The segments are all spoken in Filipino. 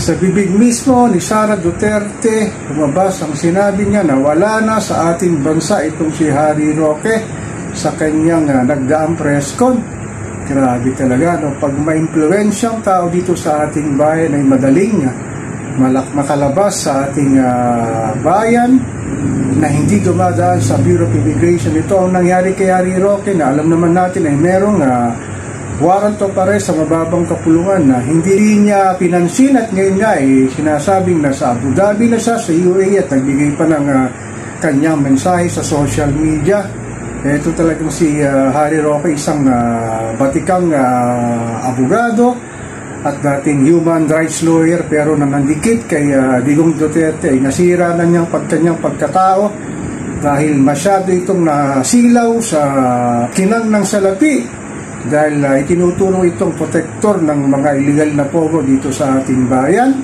Sa bibig mismo ni Sara Duterte, lumabas ang sinabi niya na wala na sa ating bansa itong si Harry Roque sa kanyang nagdaang press con. Grabe talaga, no? Pag ma-impluensyang tao dito sa ating bayan ay madaling makalabas sa ating bayan na hindi dumadaan sa Bureau of Immigration. Ito ang nangyari kay Harry Roque na alam naman natin ay merong warrant of arrest sa mababang kapulungan na hindi niya pinansin at ngayon nga sinasabing nasa Abu Dhabi na siya sa UAE at nagbigay pa ng kanyang mensahe sa social media. Ito talagang si Harry Roque, isang batikang abogado at dating human rights lawyer, pero nandikit kay Digong Duterte ay nasira na niyang kanyang pagkatao dahil masyado itong nasilaw sa kinang ng salapi dahil itinuturo itong protektor ng mga illegal na pogo dito sa ating bayan.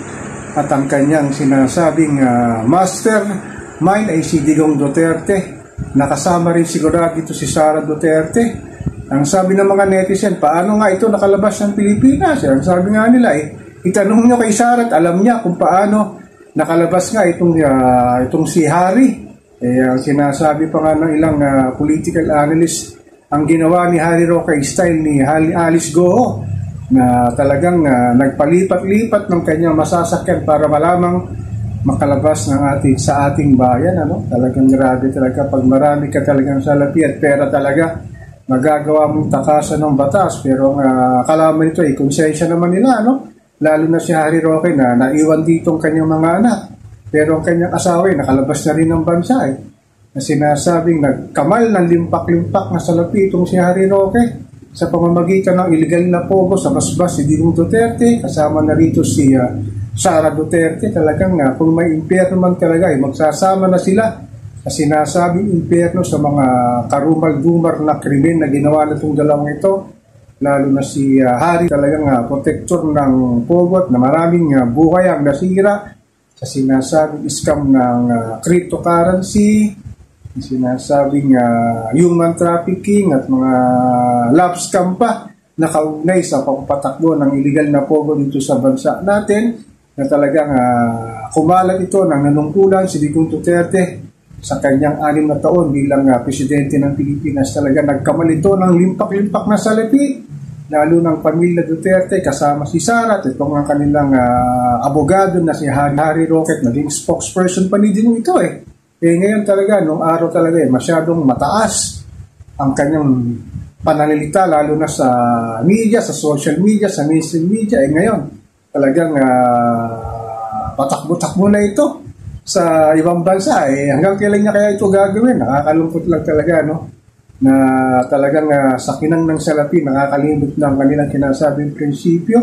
At ang kanyang sinasabing mastermind ay si Digong Duterte. Nakasama rin sigurado dito si Sara Duterte. Ang sabi ng mga netizen, paano nga ito nakalabas ng Pilipinas? Ang sabi nga nila, itanong nyo kay Sara at alam niya kung paano nakalabas nga itong si Harry. Ang sinasabi pa nga ng ilang political analyst, ang ginawa ni Harry Roque style ni Alice Goho na talagang nagpalipat-lipat ng kanyang masasakyan para malamang makalabas sa ating bayan. Talagang grabe talaga pag marami ka talagang salapi at pera talaga, magagawa mong takasan ng batas. Pero kalaman ito konsensya naman nila, lalo na si Harry Roque na naiwan dito ang kanyang mga anak, pero ang kanyang asawa nakalabas na rin ng bansa na sinasabing nagkamal ng limpak-limpak na salapi itong si Harry Roque sa pamamagitan ng iligal na pogo sa basbas si Digong Duterte, kasama na rito si Sara Duterte. Talagang kung may impyerno man talaga magsasama na sila sa sinasabing impyerno sa mga karumal-dumar na krimen na ginawa na itong dalawang ito, lalo na si Harry, talagang protektor ng pogo at na maraming buhay ang nasira sa sinasabing scam ng cryptocurrency, sinasabing human trafficking at mga love scam pa na kaugnay sa pagpatakbo ng illegal na pogo dito sa bansa natin, na talagang kumalat ito ng nanungkulan si Digong Duterte sa kanyang 6 na taon bilang presidente ng Pilipinas. Talaga nagkamal ito ng limpak-limpak na salapi, lalo ng pamilya Duterte kasama si Sara at itong kanilang abogado na si Harry Roque, naging spokesperson pa ni Digong ito ngayon talaga, nung araw talaga masyadong mataas ang kanyang pananalita, lalo na sa media, sa social media, sa mainstream media. Ngayon talagang patakbo-takbo na ito sa ibang bansa. Hanggang kailan niya kaya ito gagawin? Nakakalungkot lang talaga, na talagang sa kinang ng salapi nakakalimot ng kanilang kinasabing prinsipyo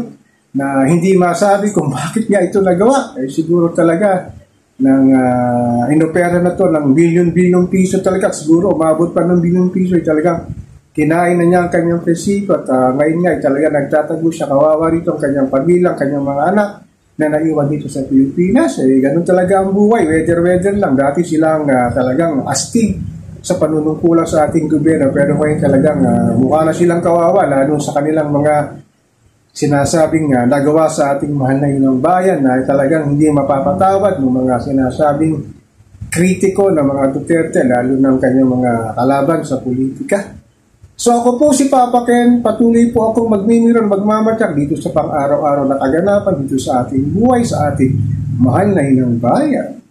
na hindi masabi kung bakit niya ito nagawa. Siguro talaga ng inopera na to ng bilyon-bilyong piso talaga, siguro umabot pa ng bilyong piso, talagang kinain na niya ang kanyang prinsipyo at ngayon nga talaga nagtatago siya, kawawa rito ang kanyang pamilya, kanyang mga anak na naiwan dito sa Pilipinas. Ganun talaga ang buhay, weather lang. Dati silang talagang astig sa panunungkulan sa ating gobyerno, pero ngayon talagang mukha na silang kawawa, lalo sa kanilang mga sinasabing nagawa sa ating mahal na inang bayan na talagang hindi mapapatawad ng mga sinasabing kritiko ng mga Duterte, lalo ng kanyang mga kalaban sa politika. So ako po si Papa Ken, patuloy po akong magmimiron, magmamatyak dito sa pang-araw-araw na kaganapan dito sa ating buhay, sa ating mahal na inang bayan.